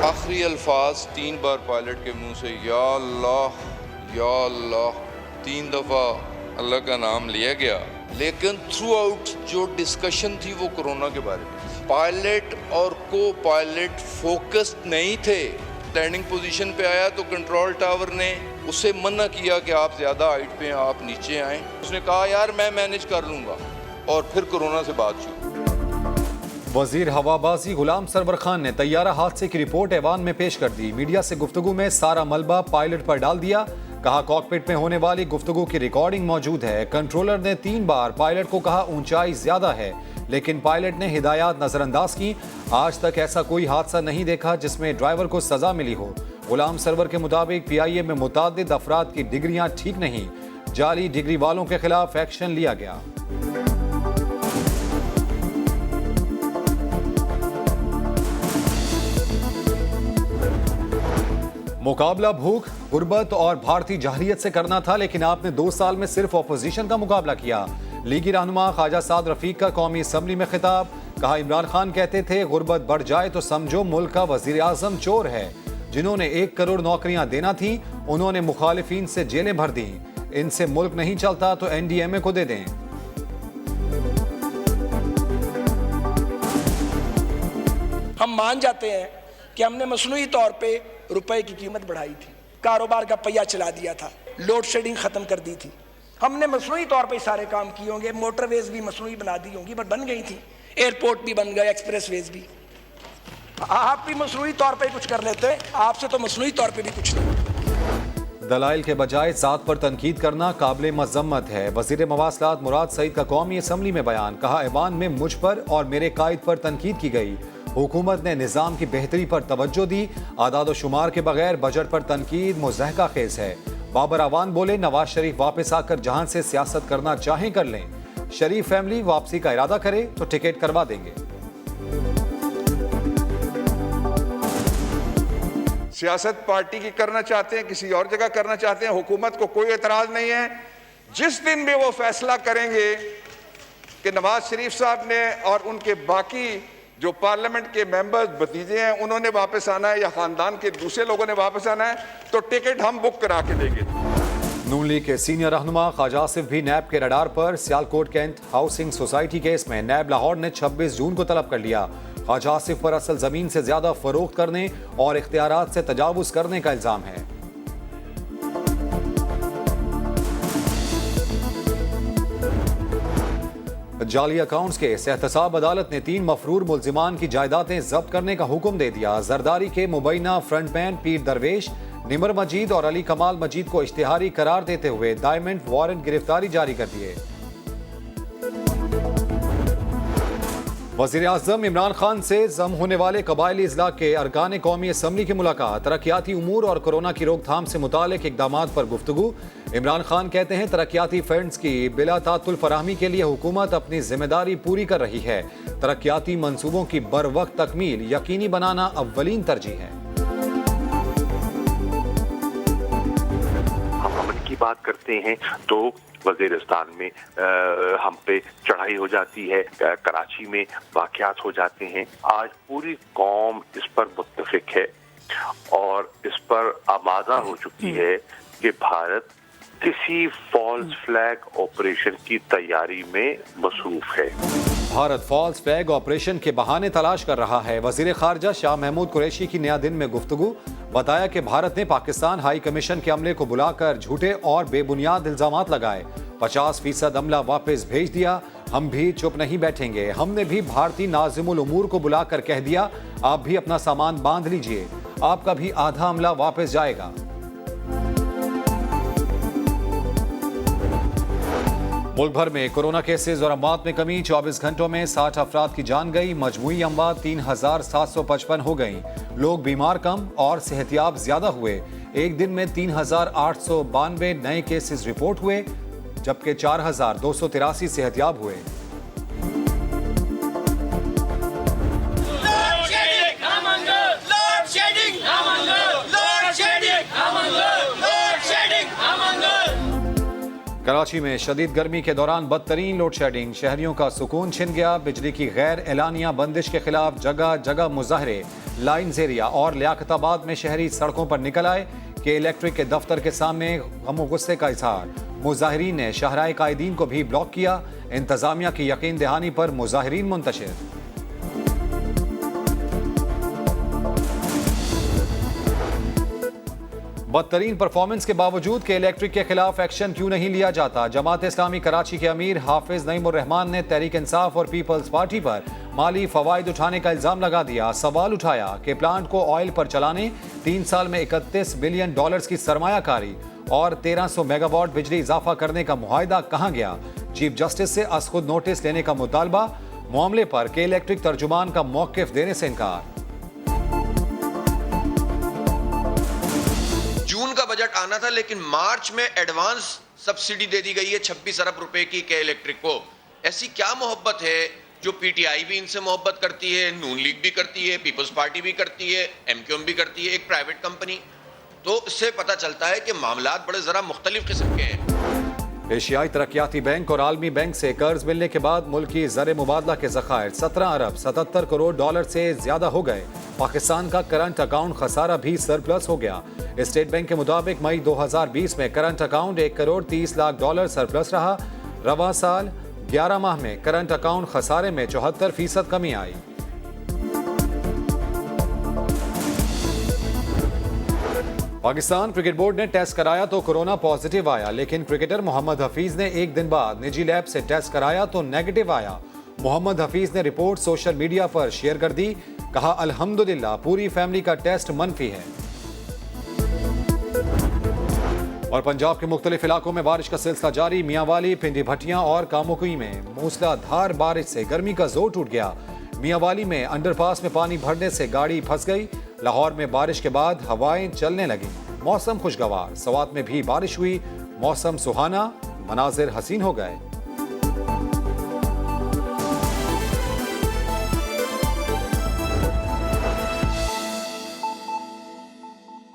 आखिरी अल्फाज 3 बार पायलट के मुंह से या अल्लाह, 3 दफ़ा अल्लाह का नाम लिया गया, लेकिन थ्रू आउट जो डिस्कशन थी वो कोरोना के बारे में थी। पायलट और को पायलट फोकस्ड नहीं थे। लैंडिंग पोजीशन पे आया तो कंट्रोल टावर ने उसे मना किया कि आप ज़्यादा हाइट पे हैं, आप नीचे आएँ। उसने कहा यार मैं मैनेज कर लूँगा, और फिर कोरोना से बात शुरू। वजीर हवाबाजी गुलाम सरवर खान ने तैयारा हादसे की रिपोर्ट ऐवान में पेश कर दी। मीडिया से गुफ्तगू में सारा मलबा पायलट पर डाल दिया। कहा कॉकपिट में होने वाली गुफ्तगू की रिकॉर्डिंग मौजूद है। कंट्रोलर ने 3 बार पायलट को कहा ऊंचाई ज्यादा है, लेकिन पायलट ने हिदायत नजरअंदाज की। आज तक ऐसा कोई हादसा नहीं देखा जिसमें ड्राइवर को सजा मिली हो। गुलाम सरवर के मुताबिक PIA में मुतादिद अफराद की डिग्रियां ठीक नहीं, जाली डिग्री वालों के खिलाफ एक्शन लिया गया। मुकाबला भूख, गुर्बत और भारतीय जहरियत से करना था, लेकिन आपने 2 साल में सिर्फ अपोजिशन का मुकाबला किया। लीगी रहनुमा ख्वाजा साद रफीक का कौमी असम्बली में खिताब। कहा इमरान खान कहते थे गुर्बत बढ़ जाए तो समझो मुल्क का वजीर आजम चोर है। जिन्होंने 1 करोड़ नौकरियां देना थी उन्होंने मुखालिफिन से जेलें भर दी। इनसे मुल्क नहीं चलता तो NDMA को दे दें। हम मान जाते हैं कि हमने मसनूई तौर पे रुपए की कीमत बढ़ाई थी, कारोबार का पहिया चला दिया था, लोड शेडिंग खत्म कर दी थी। हमने मसनूई तौर पे सारे काम किए होंगे, मोटरवेज भी मसनूई बना दी होंगी, बट बन गई थी, एयरपोर्ट भी बन गए, एक्सप्रेसवेज भी। आप भी मसनूई तौर पे कुछ कर लेते, आपसे तो मसनूई तौर पे भी कुछ नहीं। दलाइल के बजाय जात पर तनकीद करना काबिल मजम्मत है। वजीर मवासलात मुराद सईद का कौमी असम्बली में बयान। कहा ऐवान में मुझ पर और मेरे कायद पर तनकीद की गई। हुकूमत ने निज़ाम की बेहतरी पर तवज्जो दी। आदाद व शुमार के बगैर बजट पर तनकीद मुज़हका खेज है। बाबर अवान बोले नवाज शरीफ वापस आकर जहां से सियासत करना चाहें कर लें। शरीफ फैमिली वापसी का इरादा करे तो टिकट करवा देंगे। सियासत पार्टी की करना चाहते हैं, किसी और जगह करना चाहते हैं, हुकूमत को कोई एतराज नहीं है। जिस दिन भी वो फैसला करेंगे कि नवाज शरीफ साहब ने और उनके बाकी जो पार्लियामेंट के मेंबर्स भतीजे हैं उन्होंने वापस आना है या खानदान के दूसरे लोगों ने वापस आना है, तो टिकट हम बुक करा के देंगे। नून लीग के सीनियर रहनुमा ख्वाजा आसिफ भी नैब के रडार पर। Sialkot cantt housing society case में नैब लाहौर ने 26 जून को तलब कर लिया। ख्वाजा आसिफ पर असल जमीन से ज्यादा फरोख्त करने और इख्तियारात से तजावुज करने का इल्जाम है। जाली अकाउंट्स के एहतसाब अदालत ने 3 मफरूर मुल्जिमान की जायदादें जब्त करने का हुक्म दे दिया। जरदारी के मुबैना फ्रंटमैन पीर दरवेश, निमर मजीद और अली कमाल मजीद को इश्तिहारी करार देते हुए डायमंड वारंट गिरफ्तारी जारी कर दिए। वज़ीर आज़म इमरान खान से जम होने वाले कबायली इजला के अरकान कौमी असम्बली की मुलाकात। तरक्याती उमूर और कोरोना की रोकथाम से मुतालिक इक़दामात पर गुफ्तगू। इमरान खान कहते हैं तरक्याती फंड्स की बिला तातुल फराहमी के लिए हुकूमत अपनी जिम्मेदारी पूरी कर रही है। तरक्याती मंसूबों की बर वक्त तकमील यकीनी बनाना अव्वलीन तरजीह है। हम अमन की बात करते हैं तो वजीरिस्तान में हम पे चढ़ाई हो जाती है, कराची में वाक़यात हो जाते हैं। आज पूरी कौम इस पर मुत्तफिक है और इस पर आमादा हो चुकी है कि भारत किसी फॉल्स फ्लैग ऑपरेशन की तैयारी में मसरूफ है। भारत फॉल्स फ्लैग ऑपरेशन के बहाने तलाश कर रहा है। वजीर खारजा शाह महमूद कुरैशी की नया दिन में गुफ्तगू। बताया कि भारत ने पाकिस्तान हाई कमीशन के अमले को बुलाकर झूठे और बेबुनियाद इल्जामात लगाए। 50% अमला वापस भेज दिया। हम भी चुप नहीं बैठेंगे। हमने भी भारतीय नाज़िमुल उमूर को बुलाकर कह दिया आप भी अपना सामान बांध लीजिए, आपका भी आधा अमला वापस जाएगा। मुल्क भर में कोरोना केसेस और अमवात में कमी। 24 घंटों में 60 अफराद की जान गई। मजमूई अमवात 3755 हो गई। लोग बीमार कम और सेहतियाब ज्यादा हुए। एक दिन में 3892 नए केसेस रिपोर्ट हुए, जबकि 4283 सेहतियाब हुए। कराची में शदीद गर्मी के दौरान बदतरीन लोड शेडिंग, शहरियों का सुकून छिन गया। बिजली की गैर एलानिया बंदिश के खिलाफ जगह जगह मुजाहरे, लाइन्स एरिया और लियाकताबाद में शहरी सड़कों पर निकल आए कि इलेक्ट्रिक के दफ्तर के सामने गम गुस्से का इजहार। मुजाहिरीन ने शाहराए कायदीन को भी ब्लॉक किया। इंतजामिया की यकीन दहानी पर मुजाहिरीन मुंतशिर। बदतरीन परफॉर्मेंस के बावजूद के इलेक्ट्रिक के खिलाफ एक्शन क्यों नहीं लिया जाता? जमात इस्लामी कराची के अमीर हाफिज नईमुर रहमान ने तहरीक इंसाफ और पीपल्स पार्टी पर माली फवाइद उठाने का इल्जाम लगा दिया। सवाल उठाया कि प्लांट को ऑयल पर चलाने 3 साल में $31 बिलियन की सरमायाकारी और 1300 मेगावाट बिजली इजाफा करने का मुआहिदा कहां गया? चीफ जस्टिस से अज खुद नोटिस लेने का मुतालबा। मामले पर के इलेक्ट्रिक तर्जुमान का मौकिफ देने से इनकार। जून का बजट आना था लेकिन मार्च में एडवांस सब्सिडी दे दी गई है 26 अरब रुपए की के इलेक्ट्रिक को। ऐसी क्या मोहब्बत है जो पीटीआई भी इनसे मोहब्बत करती है, नून लीग भी करती है, पीपल्स पार्टी भी करती है, एमक्यूएम भी करती है, एक प्राइवेट कंपनी। तो इससे पता चलता है कि मामलात बड़े जरा मुख्तलिफ किस्म के हैं। एशियाई तरक्याती बैंक और आलमी बैंक से कर्ज मिलने के बाद मुल्क की ज़र मुबादला के ज़खायर 17 अरब 77 करोड़ डॉलर से ज्यादा हो गए। पाकिस्तान का करंट अकाउंट खसारा भी सरप्लस हो गया। स्टेट बैंक के मुताबिक मई 2020 में current account 1 crore 30 lakh dollar surplus रहा। रवा साल 11 माह में करंट अकाउंट खसारे में 74% कमी आई। पाकिस्तान क्रिकेट बोर्ड ने टेस्ट कराया तो कोरोना पॉजिटिव आया, लेकिन क्रिकेटर मोहम्मद हफीज ने एक दिन बाद निजी लैब से टेस्ट कराया तो नेगेटिव आया। मोहम्मद हफीज ने रिपोर्ट सोशल मीडिया पर शेयर कर दी। कहा, अल्हम्दुलिल्लाह पूरी फैमिली का टेस्ट मनफी है। और पंजाब के मुख्तलिफ इलाकों में बारिश का सिलसिला जारी। मियांवाली, पिंडी भटियां और कामुकी में मूसलाधार बारिश से गर्मी का जोर टूट गया। मियांवाली में अंडरपास में पानी भरने से गाड़ी फंस गई। लाहौर में बारिश के बाद हवाएं चलने लगी। मौसम खुशगवार। सवात में भी बारिश हुई। मौसम सुहाना, मनाजिर हसीन हो गए।